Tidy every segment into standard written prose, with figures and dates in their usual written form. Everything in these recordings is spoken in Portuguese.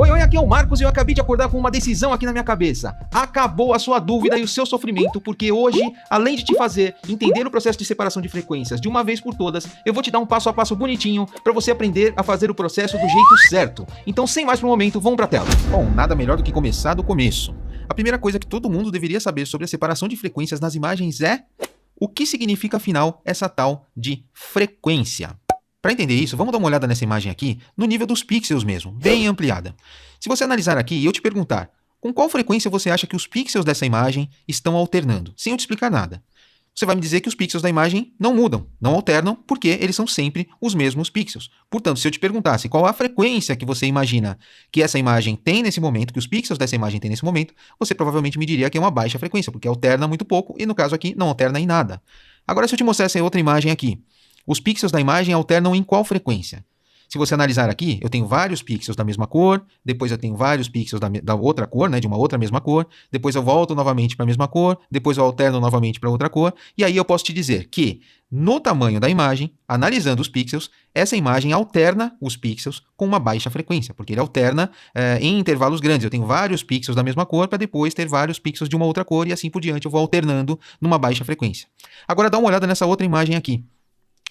Oi, oi, aqui é o Marcos e eu acabei de acordar com uma decisão aqui na minha cabeça. Acabou a sua dúvida e o seu sofrimento, porque hoje, além de te fazer entender o processo de separação de frequências de uma vez por todas, eu vou te dar um passo a passo bonitinho para você aprender a fazer o processo do jeito certo. Então, sem mais pro momento, vamos pra tela. Bom, nada melhor do que começar do começo. A primeira coisa que todo mundo deveria saber sobre a separação de frequências nas imagens é o que significa, afinal, essa tal de frequência. Para entender isso, vamos dar uma olhada nessa imagem aqui no nível dos pixels mesmo, bem ampliada. Se você analisar aqui e eu te perguntar com qual frequência você acha que os pixels dessa imagem estão alternando, sem eu te explicar nada, você vai me dizer que os pixels da imagem não mudam, não alternam, porque eles são sempre os mesmos pixels. Portanto, se eu te perguntasse qual a frequência que você imagina que essa imagem tem nesse momento, que os pixels dessa imagem têm nesse momento, você provavelmente me diria que é uma baixa frequência, porque alterna muito pouco e no caso aqui não alterna em nada. Agora, se eu te mostrar essa outra imagem aqui, os pixels da imagem alternam em qual frequência? Se você analisar aqui, eu tenho vários pixels da mesma cor, depois eu tenho vários pixels da outra cor, né, de uma outra mesma cor, depois eu volto novamente para a mesma cor, depois eu alterno novamente para outra cor, e aí eu posso te dizer que, no tamanho da imagem, analisando os pixels, essa imagem alterna os pixels com uma baixa frequência, porque ele alterna em intervalos grandes. Eu tenho vários pixels da mesma cor para depois ter vários pixels de uma outra cor, e assim por diante eu vou alternando numa baixa frequência. Agora dá uma olhada nessa outra imagem aqui.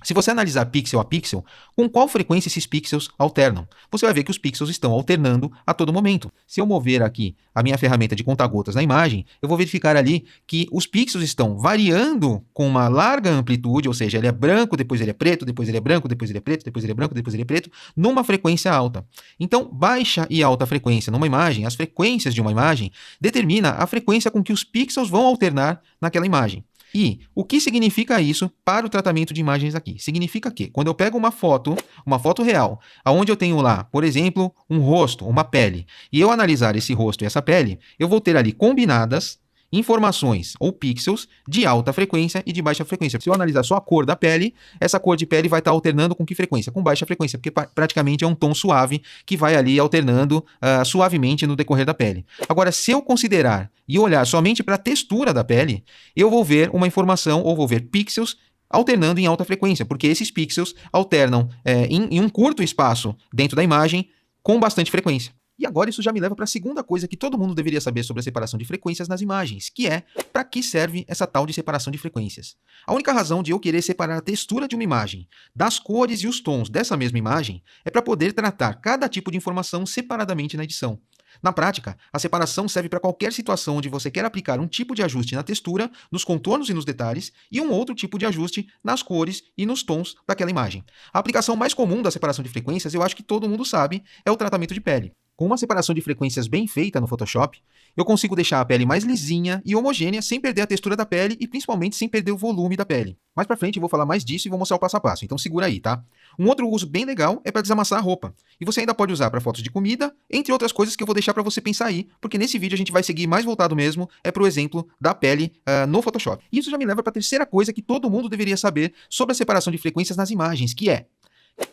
Se você analisar pixel a pixel, com qual frequência esses pixels alternam? Você vai ver que os pixels estão alternando a todo momento. Se eu mover aqui a minha ferramenta de conta-gotas na imagem, eu vou verificar ali que os pixels estão variando com uma larga amplitude, ou seja, ele é branco, depois ele é preto, depois ele é branco, depois ele é preto, depois ele é branco, depois ele é preto, numa frequência alta. Então, baixa e alta frequência numa imagem, as frequências de uma imagem, determina a frequência com que os pixels vão alternar naquela imagem. E o que significa isso para o tratamento de imagens aqui? Significa que quando eu pego uma foto real, onde eu tenho lá, por exemplo, um rosto, uma pele, e eu analisar esse rosto e essa pele, eu vou ter ali combinadas informações ou pixels de alta frequência e de baixa frequência. Se eu analisar só a cor da pele, essa cor de pele vai estar alternando com que frequência? Com baixa frequência, porque praticamente é um tom suave que vai ali alternando suavemente no decorrer da pele. Agora, se eu considerar e olhar somente para a textura da pele, eu vou ver uma informação ou vou ver pixels alternando em alta frequência, porque esses pixels alternam em um curto espaço dentro da imagem com bastante frequência. E agora isso já me leva para a segunda coisa que todo mundo deveria saber sobre a separação de frequências nas imagens, que é para que serve essa tal de separação de frequências. A única razão de eu querer separar a textura de uma imagem das cores e os tons dessa mesma imagem é para poder tratar cada tipo de informação separadamente na edição. Na prática, a separação serve para qualquer situação onde você quer aplicar um tipo de ajuste na textura, nos contornos e nos detalhes, e um outro tipo de ajuste nas cores e nos tons daquela imagem. A aplicação mais comum da separação de frequências, eu acho que todo mundo sabe, é o tratamento de pele. Com uma separação de frequências bem feita no Photoshop, eu consigo deixar a pele mais lisinha e homogênea sem perder a textura da pele e principalmente sem perder o volume da pele. Mais pra frente eu vou falar mais disso e vou mostrar o passo a passo, então segura aí, tá? Um outro uso bem legal é para desamassar a roupa. E você ainda pode usar para fotos de comida, entre outras coisas que eu vou deixar para você pensar aí, porque nesse vídeo a gente vai seguir mais voltado mesmo para o exemplo da pele no Photoshop. E isso já me leva para a terceira coisa que todo mundo deveria saber sobre a separação de frequências nas imagens, que é: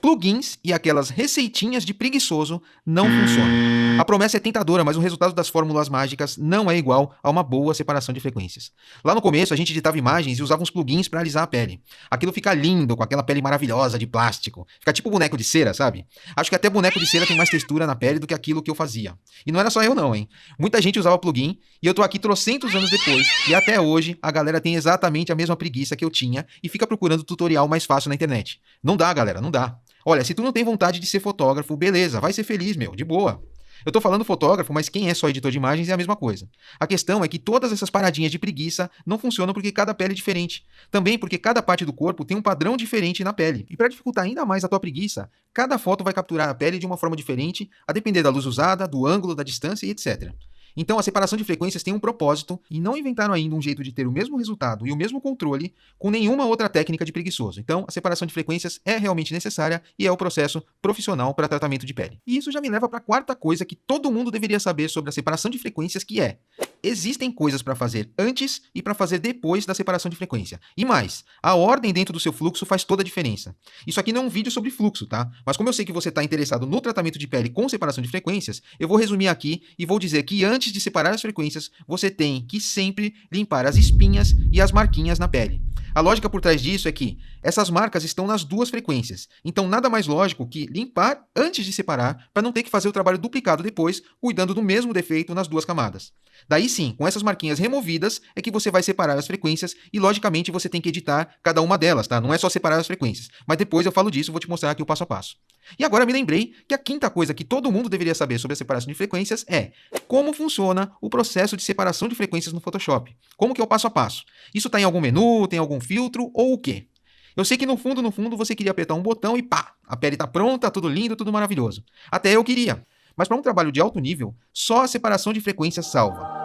plugins e aquelas receitinhas de preguiçoso não funcionam. A promessa é tentadora, mas o resultado das fórmulas mágicas não é igual a uma boa separação de frequências. Lá no começo, a gente editava imagens e usava uns plugins para alisar a pele. Aquilo fica lindo, com aquela pele maravilhosa de plástico. Fica tipo boneco de cera, sabe? Acho que até boneco de cera tem mais textura na pele do que aquilo que eu fazia. E não era só eu não, hein? Muita gente usava plugin e eu tô aqui trocentos anos depois e até hoje a galera tem exatamente a mesma preguiça que eu tinha e fica procurando tutorial mais fácil na internet. Não dá, galera, não dá. Olha, se tu não tem vontade de ser fotógrafo, beleza, vai ser feliz, meu, de boa. Eu tô falando fotógrafo, mas quem é só editor de imagens é a mesma coisa. A questão é que todas essas paradinhas de preguiça não funcionam porque cada pele é diferente. Também porque cada parte do corpo tem um padrão diferente na pele. E para dificultar ainda mais a tua preguiça, cada foto vai capturar a pele de uma forma diferente, a depender da luz usada, do ângulo, da distância e etc. Então a separação de frequências tem um propósito e não inventaram ainda um jeito de ter o mesmo resultado e o mesmo controle com nenhuma outra técnica de preguiçoso. Então a separação de frequências é realmente necessária e é o processo profissional para tratamento de pele. E isso já me leva para a quarta coisa que todo mundo deveria saber sobre a separação de frequências, que é: existem coisas para fazer antes e para fazer depois da separação de frequência. E mais, a ordem dentro do seu fluxo faz toda a diferença. Isso aqui não é um vídeo sobre fluxo, tá? Mas como eu sei que você está interessado no tratamento de pele com separação de frequências, eu vou resumir aqui e vou dizer que antes de separar as frequências, você tem que sempre limpar as espinhas e as marquinhas na pele. A lógica por trás disso é que essas marcas estão nas duas frequências, então nada mais lógico que limpar antes de separar para não ter que fazer o trabalho duplicado depois, cuidando do mesmo defeito nas duas camadas. Daí sim, com essas marquinhas removidas é que você vai separar as frequências e logicamente você tem que editar cada uma delas, tá? Não é só separar as frequências, mas depois eu falo disso, vou te mostrar aqui o passo a passo. E agora me lembrei que a quinta coisa que todo mundo deveria saber sobre a separação de frequências é como funciona o processo de separação de frequências no Photoshop. Como que é o passo a passo? Isso está em algum menu, tem algum filtro ou o quê? Eu sei que no fundo, você queria apertar um botão e pá, a pele está pronta, tudo lindo, tudo maravilhoso. Até eu queria. Mas para um trabalho de alto nível, só a separação de frequências salva.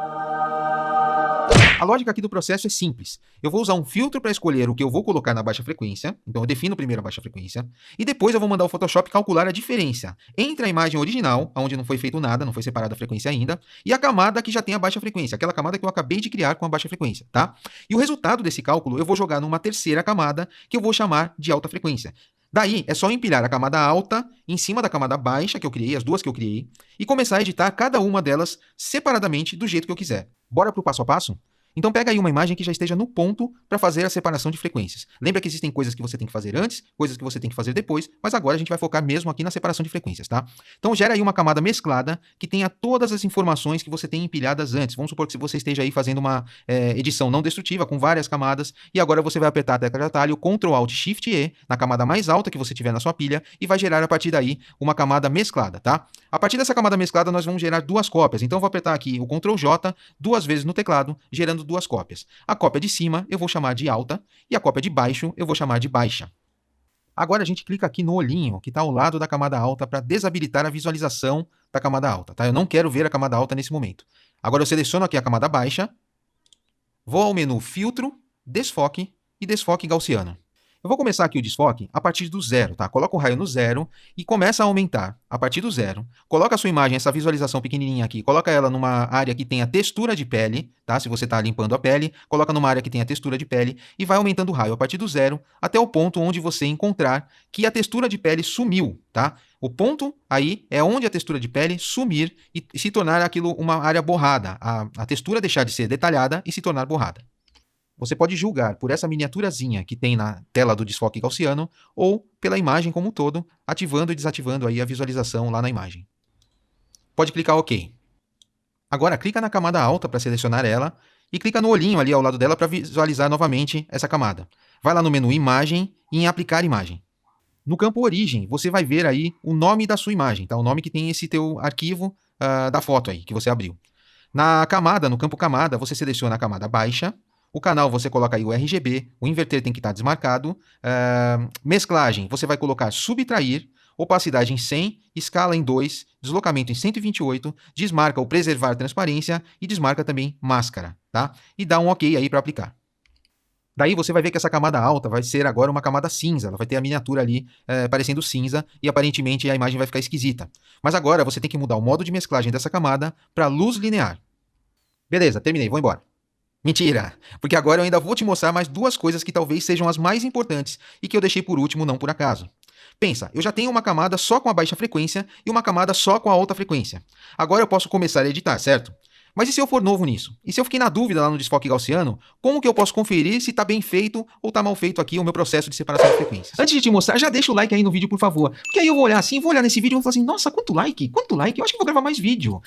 A lógica aqui do processo é simples. Eu vou usar um filtro para escolher o que eu vou colocar na baixa frequência, então eu defino primeiro a baixa frequência, e depois eu vou mandar o Photoshop calcular a diferença entre a imagem original, onde não foi feito nada, não foi separada a frequência ainda, e a camada que já tem a baixa frequência, aquela camada que eu acabei de criar com a baixa frequência, tá? E o resultado desse cálculo eu vou jogar numa terceira camada, que eu vou chamar de alta frequência. Daí, é só empilhar a camada alta em cima da camada baixa que eu criei, as duas que eu criei, e começar a editar cada uma delas separadamente do jeito que eu quiser. Bora pro passo a passo? Então pega aí uma imagem que já esteja no ponto para fazer a separação de frequências. Lembra que existem coisas que você tem que fazer antes, coisas que você tem que fazer depois, mas agora a gente vai focar mesmo aqui na separação de frequências, tá? Então gera aí uma camada mesclada que tenha todas as informações que você tem empilhadas antes. Vamos supor que você esteja aí fazendo uma edição não destrutiva com várias camadas e agora você vai apertar a tecla de atalho Ctrl Alt Shift E na camada mais alta que você tiver na sua pilha e vai gerar a partir daí uma camada mesclada, tá? A partir dessa camada mesclada nós vamos gerar duas cópias. Então eu vou apertar aqui o Ctrl J duas vezes no teclado, gerando duas cópias. A cópia de cima eu vou chamar de alta e a cópia de baixo eu vou chamar de baixa. Agora a gente clica aqui no olhinho que está ao lado da camada alta para desabilitar a visualização da camada alta, tá? Eu não quero ver a camada alta nesse momento. Agora eu seleciono aqui a camada baixa, vou ao menu Filtro, Desfoque e Desfoque Gaussiano. Eu vou começar aqui o desfoque a partir do zero, tá? Coloca o raio no zero e começa a aumentar a partir do zero. Coloca a sua imagem, essa visualização pequenininha aqui, coloca ela numa área que tenha textura de pele, tá? Se você está limpando a pele, coloca numa área que tenha textura de pele e vai aumentando o raio a partir do zero até o ponto onde você encontrar que a textura de pele sumiu, tá? O ponto aí é onde a textura de pele sumir e se tornar aquilo uma área borrada, a textura deixar de ser detalhada e se tornar borrada. Você pode julgar por essa miniaturazinha que tem na tela do desfoque gaussiano ou pela imagem como um todo, ativando e desativando aí a visualização lá na imagem. Pode clicar OK. Agora clica na camada alta para selecionar ela e clica no olhinho ali ao lado dela para visualizar novamente essa camada. Vai lá no menu Imagem e em Aplicar Imagem. No campo Origem, você vai ver aí o nome da sua imagem, tá? O nome que tem esse teu arquivo da foto aí que você abriu. Na camada, no campo Camada, você seleciona a camada baixa. O canal você coloca aí o RGB, o inverter tem que estar desmarcado, mesclagem você vai colocar subtrair, opacidade em 100, escala em 2, deslocamento em 128, desmarca o preservar transparência e desmarca também máscara, tá? E dá um OK aí para aplicar. Daí você vai ver que essa camada alta vai ser agora uma camada cinza, ela vai ter a miniatura ali parecendo cinza e aparentemente a imagem vai ficar esquisita. Mas agora você tem que mudar o modo de mesclagem dessa camada para luz linear. Beleza, terminei, vou embora. Mentira, porque agora eu ainda vou te mostrar mais duas coisas que talvez sejam as mais importantes e que eu deixei por último não por acaso. Pensa, eu já tenho uma camada só com a baixa frequência e uma camada só com a alta frequência. Agora eu posso começar a editar, certo? Mas e se eu for novo nisso? E se eu fiquei na dúvida lá no desfoque gaussiano, como que eu posso conferir se está bem feito ou está mal feito aqui o meu processo de separação de frequências? Antes de te mostrar, já deixa o like aí no vídeo, por favor. Porque aí eu vou olhar assim, vou olhar nesse vídeo e vou falar assim, nossa, quanto like? Quanto like? Eu acho que vou gravar mais vídeo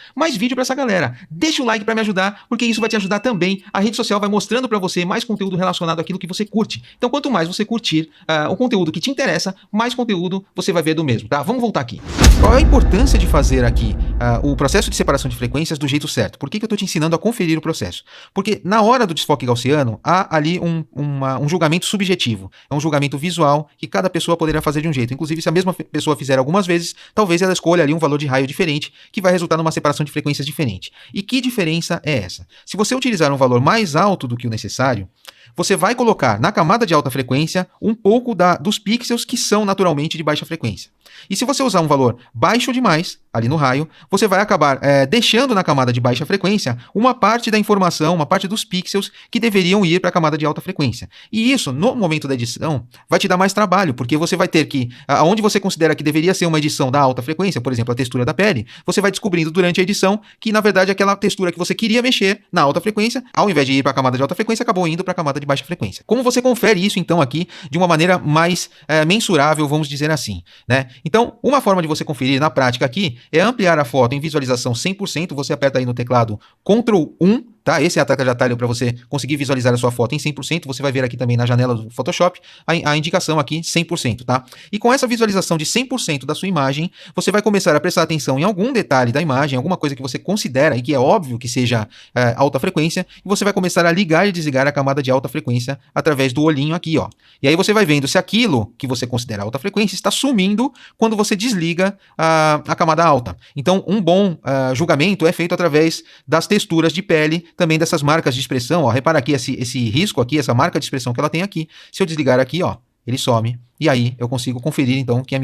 para essa galera. Deixa o like para me ajudar, porque isso vai te ajudar também. A rede social vai mostrando para você mais conteúdo relacionado àquilo que você curte. Então, quanto mais você curtir o conteúdo que te interessa, mais conteúdo você vai ver do mesmo, tá? Vamos voltar aqui. Qual é a importância de fazer aqui o processo de separação de frequências do jeito certo? Por que eu estou te ensinando a conferir o processo? Porque na hora do desfoque gaussiano, há ali um julgamento subjetivo. É um julgamento visual que cada pessoa poderá fazer de um jeito. Inclusive, se a mesma pessoa fizer algumas vezes, talvez ela escolha ali um valor de raio diferente, que vai resultar numa separação de frequências diferente. E que diferença é essa? Se você utilizar um valor mais alto do que o necessário, você vai colocar na camada de alta frequência um pouco dos pixels que são naturalmente de baixa frequência. E se você usar um valor baixo demais, ali no raio, você vai acabar deixando na camada de baixa frequência uma parte da informação, uma parte dos pixels que deveriam ir para a camada de alta frequência. E isso, no momento da edição, vai te dar mais trabalho, porque você vai ter que, aonde você considera que deveria ser uma edição da alta frequência, por exemplo, a textura da pele, você vai descobrindo durante a edição que, na verdade, aquela textura que você queria mexer na alta frequência, ao invés de ir para a camada de alta frequência, acabou indo para a camada de baixa frequência. Como você confere isso, então, aqui, de uma maneira mais mensurável, vamos dizer assim, né? Então, uma forma de você conferir na prática aqui é ampliar a foto em visualização 100%, você aperta aí no teclado Ctrl+1, tá? Esse é a tecla de atalho para você conseguir visualizar a sua foto em 100%, você vai ver aqui também na janela do Photoshop a indicação aqui 100%, tá? E com essa visualização de 100% da sua imagem, você vai começar a prestar atenção em algum detalhe da imagem, alguma coisa que você considera e que é óbvio que seja alta frequência, e você vai começar a ligar e desligar a camada de alta frequência através do olhinho aqui, ó. E aí você vai vendo se aquilo que você considera alta frequência está sumindo quando você desliga a camada alta. Então, um bom julgamento é feito através das texturas de pele, também dessas marcas de expressão, ó. Repara aqui esse risco aqui, essa marca de expressão que ela tem aqui. Se eu desligar aqui, ó, ele some. E aí eu consigo conferir, então, que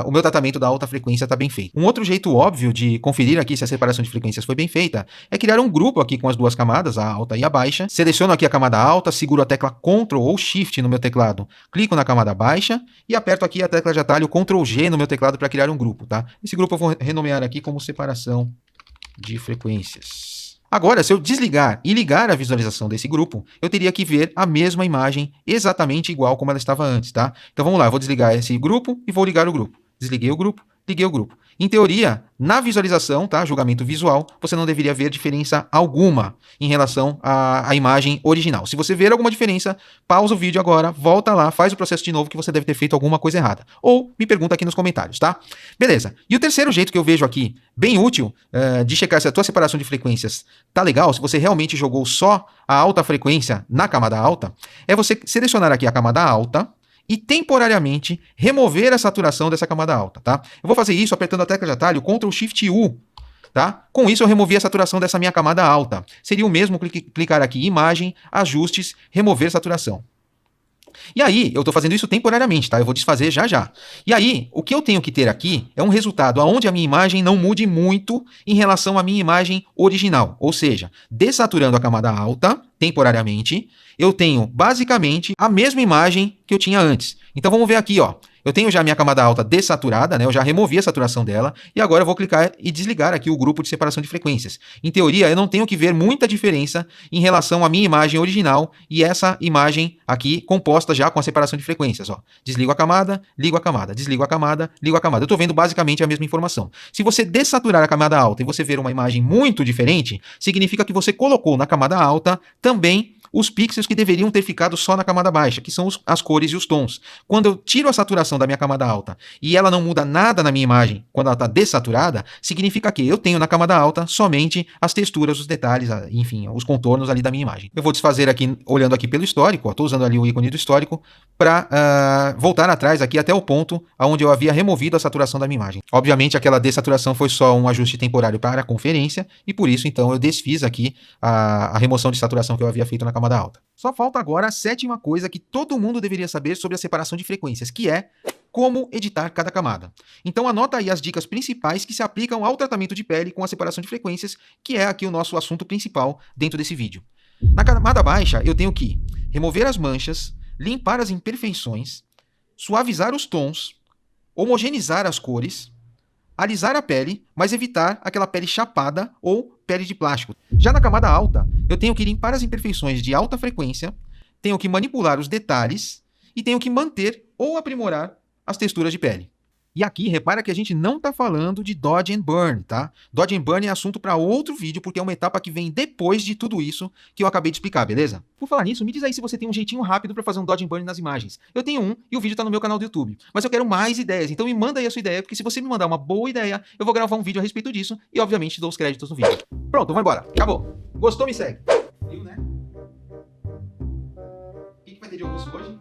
o meu tratamento da alta frequência está bem feito. Um outro jeito óbvio de conferir aqui se a separação de frequências foi bem feita é criar um grupo aqui com as duas camadas, a alta e a baixa. Seleciono aqui a camada alta, seguro a tecla Ctrl ou Shift no meu teclado, clico na camada baixa e aperto aqui a tecla de atalho Ctrl G no meu teclado para criar um grupo, tá? Esse grupo eu vou renomear aqui como separação de frequências. Agora, se eu desligar e ligar a visualização desse grupo, eu teria que ver a mesma imagem exatamente igual como ela estava antes, tá? Então vamos lá, eu vou desligar esse grupo e vou ligar o grupo. Desliguei o grupo, liguei o grupo. Em teoria, na visualização, tá, julgamento visual, você não deveria ver diferença alguma em relação à imagem original. Se você ver alguma diferença, pausa o vídeo agora, volta lá, faz o processo de novo que você deve ter feito alguma coisa errada. Ou me pergunta aqui nos comentários, tá? Beleza. E o terceiro jeito que eu vejo aqui, bem útil, de checar se a tua separação de frequências tá legal, se você realmente jogou só a alta frequência na camada alta, é você selecionar aqui a camada alta, e temporariamente remover a saturação dessa camada alta, tá? Eu vou fazer isso apertando a tecla de atalho Ctrl Shift U, tá? Com isso eu removi a saturação dessa minha camada alta. Seria o mesmo clicar aqui em Imagem, Ajustes, Remover Saturação. E aí, eu estou fazendo isso temporariamente, tá? Eu vou desfazer já já. E aí, o que eu tenho que ter aqui é um resultado onde a minha imagem não mude muito em relação à minha imagem original. Ou seja, dessaturando a camada alta, temporariamente, eu tenho basicamente a mesma imagem que eu tinha antes. Então vamos ver aqui, ó. Eu tenho já a minha camada alta dessaturada, né? Eu já removi a saturação dela e agora eu vou clicar e desligar aqui o grupo de separação de frequências. Em teoria, eu não tenho que ver muita diferença em relação à minha imagem original e essa imagem aqui composta já com a separação de frequências, ó. Desligo a camada, ligo a camada, desligo a camada, ligo a camada. Eu estou vendo basicamente a mesma informação. Se você dessaturar a camada alta e você ver uma imagem muito diferente, significa que você colocou na camada alta também os pixels que deveriam ter ficado só na camada baixa, que são as cores e os tons. Quando eu tiro a saturação da minha camada alta e ela não muda nada na minha imagem, quando ela está dessaturada, significa que eu tenho na camada alta somente as texturas, os detalhes, enfim, os contornos ali da minha imagem. Eu vou desfazer aqui, olhando aqui pelo histórico, estou usando ali o ícone do histórico, para voltar atrás aqui até o ponto onde eu havia removido a saturação da minha imagem. Obviamente aquela dessaturação foi só um ajuste temporário para a conferência, e por isso então eu desfiz aqui a remoção de saturação que eu havia feito na camada alta. Só falta agora a sétima coisa que todo mundo deveria saber sobre a separação de frequências, que é como editar cada camada. Então anota aí as dicas principais que se aplicam ao tratamento de pele com a separação de frequências, que é aqui o nosso assunto principal dentro desse vídeo. Na camada baixa, eu tenho que remover as manchas, limpar as imperfeições, suavizar os tons, homogeneizar as cores, alisar a pele, mas evitar aquela pele chapada ou pele de plástico. Já na camada alta, eu tenho que limpar as imperfeições de alta frequência, tenho que manipular os detalhes e tenho que manter ou aprimorar as texturas de pele. E aqui, repara que a gente não está falando de Dodge and Burn, tá? Dodge and Burn é assunto para outro vídeo, porque é uma etapa que vem depois de tudo isso que eu acabei de explicar, beleza? Por falar nisso, me diz aí se você tem um jeitinho rápido para fazer um Dodge and Burn nas imagens. Eu tenho um e o vídeo está no meu canal do YouTube. Mas eu quero mais ideias, então me manda aí a sua ideia, porque se você me mandar uma boa ideia, eu vou gravar um vídeo a respeito disso e, obviamente, dou os créditos no vídeo. Pronto, vamos embora. Acabou. Gostou? Me segue. Viu, né? O que vai ter de almoço hoje?